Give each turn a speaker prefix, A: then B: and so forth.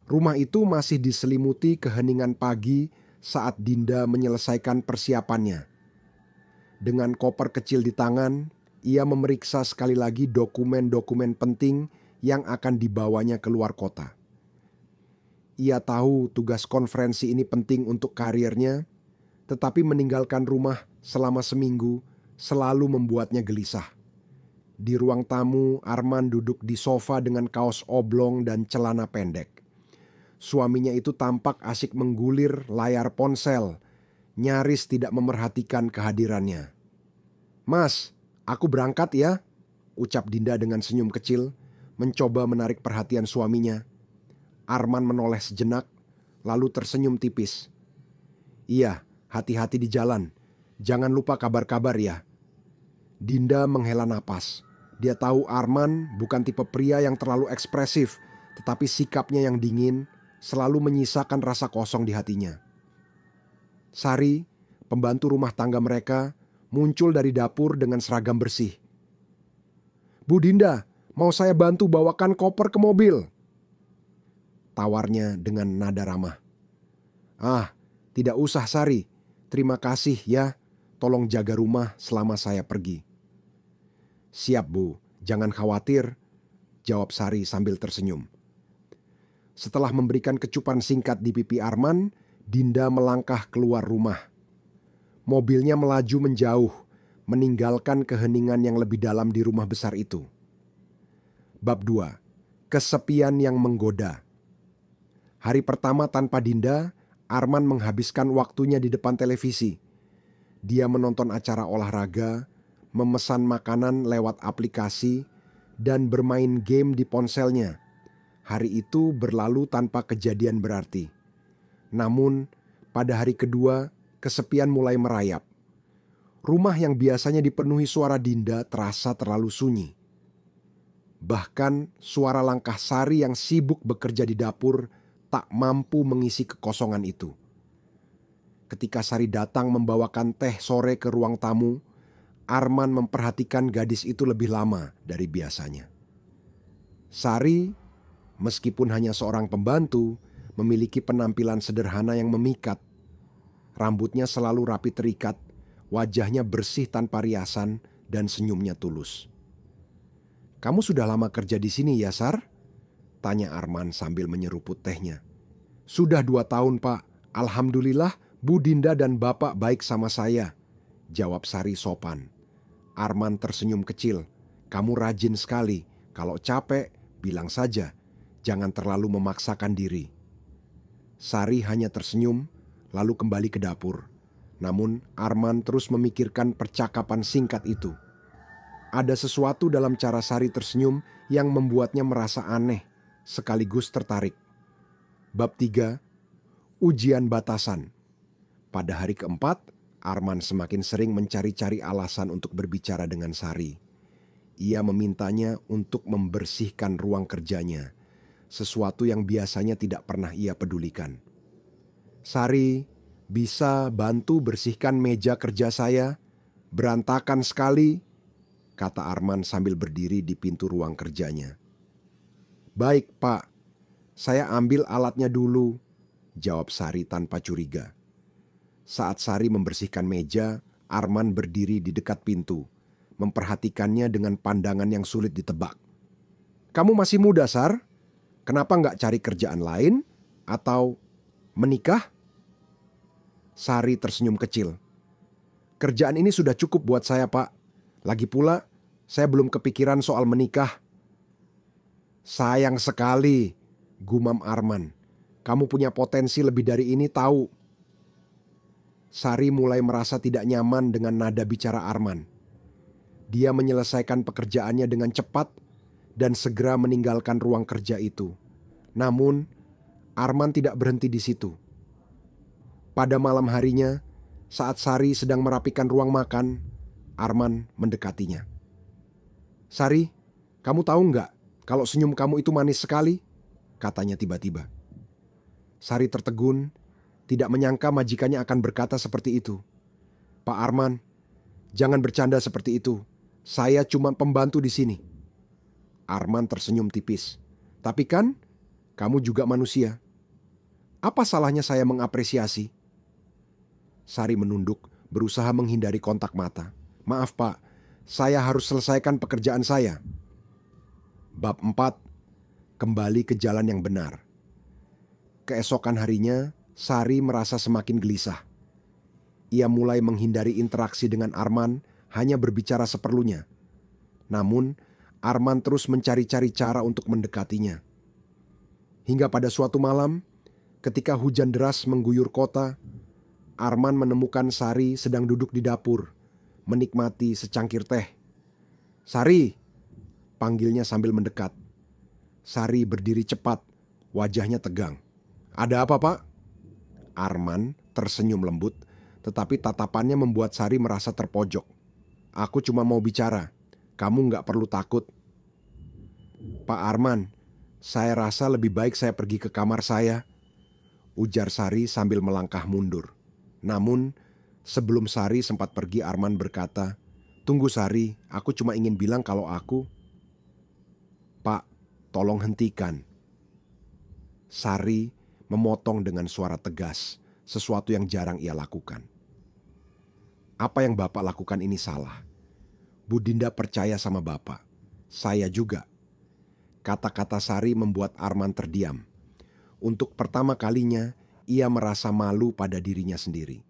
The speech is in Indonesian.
A: Rumah itu masih diselimuti keheningan pagi saat Dinda menyelesaikan persiapannya. Dengan koper kecil di tangan, ia memeriksa sekali lagi dokumen-dokumen penting yang akan dibawanya keluar kota. Ia tahu tugas konferensi ini penting untuk karirnya, tetapi meninggalkan rumah selama seminggu selalu membuatnya gelisah. Di ruang tamu, Arman duduk di sofa dengan kaos oblong dan celana pendek. Suaminya itu tampak asyik menggulir layar ponsel, nyaris tidak memerhatikan kehadirannya. "Mas, aku berangkat ya," ucap Dinda dengan senyum kecil, mencoba menarik perhatian suaminya. Arman menoleh sejenak, lalu tersenyum tipis. "Iya, hati-hati di jalan. Jangan lupa kabar-kabar ya." Dinda menghela napas. Dia tahu Arman bukan tipe pria yang terlalu ekspresif, tetapi sikapnya yang dingin selalu menyisakan rasa kosong di hatinya. Sari, pembantu rumah tangga mereka, muncul dari dapur dengan seragam bersih. "Bu Dinda, mau saya bantu bawakan koper ke mobil?" tawarnya dengan nada ramah. "Ah, tidak usah Sari. Terima kasih ya. Tolong jaga rumah selama saya pergi." "Siap Bu, jangan khawatir," jawab Sari sambil tersenyum. Setelah memberikan kecupan singkat di pipi Arman, Dinda melangkah keluar rumah. Mobilnya melaju menjauh, meninggalkan keheningan yang lebih dalam di rumah besar itu. Bab 2. Kesepian yang menggoda. Hari pertama tanpa Dinda, Arman menghabiskan waktunya di depan televisi. Dia menonton acara olahraga, memesan makanan lewat aplikasi, dan bermain game di ponselnya. Hari itu berlalu tanpa kejadian berarti. Namun, pada hari kedua, kesepian mulai merayap. Rumah yang biasanya dipenuhi suara Dinda terasa terlalu sunyi. Bahkan, suara langkah Sari yang sibuk bekerja di dapur tak mampu mengisi kekosongan itu. Ketika Sari datang membawakan teh sore ke ruang tamu, Arman memperhatikan gadis itu lebih lama dari biasanya. Sari, meskipun hanya seorang pembantu, memiliki penampilan sederhana yang memikat. Rambutnya selalu rapi terikat, wajahnya bersih tanpa riasan, dan senyumnya tulus. "Kamu sudah lama kerja di sini ya, Sar?" tanya Arman sambil menyeruput tehnya. "Sudah 2 tahun, Pak. Alhamdulillah, Bu Dinda dan Bapak baik sama saya," jawab Sari sopan. Arman tersenyum kecil. "Kamu rajin sekali. Kalau capek, bilang saja. Jangan terlalu memaksakan diri." Sari hanya tersenyum, lalu kembali ke dapur. Namun Arman terus memikirkan percakapan singkat itu. Ada sesuatu dalam cara Sari tersenyum yang membuatnya merasa aneh, sekaligus tertarik. Bab 3. Ujian batasan. Pada hari keempat, Arman semakin sering mencari-cari alasan untuk berbicara dengan Sari. Ia memintanya untuk membersihkan ruang kerjanya, sesuatu yang biasanya tidak pernah ia pedulikan. "Sari, bisa bantu bersihkan meja kerja saya? Berantakan sekali," kata Arman sambil berdiri di pintu ruang kerjanya. "Baik, Pak. Saya ambil alatnya dulu," jawab Sari tanpa curiga. Saat Sari membersihkan meja, Arman berdiri di dekat pintu, memperhatikannya dengan pandangan yang sulit ditebak. "Kamu masih muda, Sar. Kenapa nggak cari kerjaan lain? Atau menikah?" Sari tersenyum kecil. "Kerjaan ini sudah cukup buat saya, Pak. Lagi pula, saya belum kepikiran soal menikah." "Sayang sekali," gumam Arman. "Kamu punya potensi lebih dari ini tahu." Sari mulai merasa tidak nyaman dengan nada bicara Arman. Dia menyelesaikan pekerjaannya dengan cepat dan segera meninggalkan ruang kerja itu. Namun, Arman tidak berhenti di situ. Pada malam harinya, saat Sari sedang merapikan ruang makan, Arman mendekatinya. "Sari, kamu tahu nggak kalau senyum kamu itu manis sekali?" katanya tiba-tiba. Sari tertegun, tidak menyangka majikannya akan berkata seperti itu. "Pak Arman, jangan bercanda seperti itu. Saya cuma pembantu di sini." Arman tersenyum tipis. "Tapi kan, Kamu juga manusia. Apa salahnya saya mengapresiasi?" Sari menunduk, berusaha menghindari kontak mata. "Maaf Pak, saya harus selesaikan pekerjaan saya." Bab 4. Kembali ke jalan yang benar. Keesokan harinya, Sari merasa semakin gelisah. Ia mulai menghindari interaksi dengan Arman, hanya berbicara seperlunya. Namun, Arman terus mencari-cari cara untuk mendekatinya. Hingga pada suatu malam, ketika hujan deras mengguyur kota, Arman menemukan Sari sedang duduk di dapur, menikmati secangkir teh. "Sari!" panggilnya sambil mendekat. Sari berdiri cepat, wajahnya tegang. "Ada apa, Pak?" Arman tersenyum lembut, tetapi tatapannya membuat Sari merasa terpojok. "Aku cuma mau bicara, kamu nggak perlu takut." "Pak Arman, saya rasa lebih baik saya pergi ke kamar saya," ujar Sari sambil melangkah mundur. Namun, sebelum Sari sempat pergi, Arman berkata, "Tunggu Sari, aku cuma ingin bilang kalau aku..." "Pak, tolong hentikan." Sari memotong dengan suara tegas, sesuatu yang jarang ia lakukan. "Apa yang Bapak lakukan ini salah. Bu Dinda percaya sama Bapak. Saya juga." Kata-kata Sari membuat Arman terdiam. Untuk pertama kalinya, ia merasa malu pada dirinya sendiri.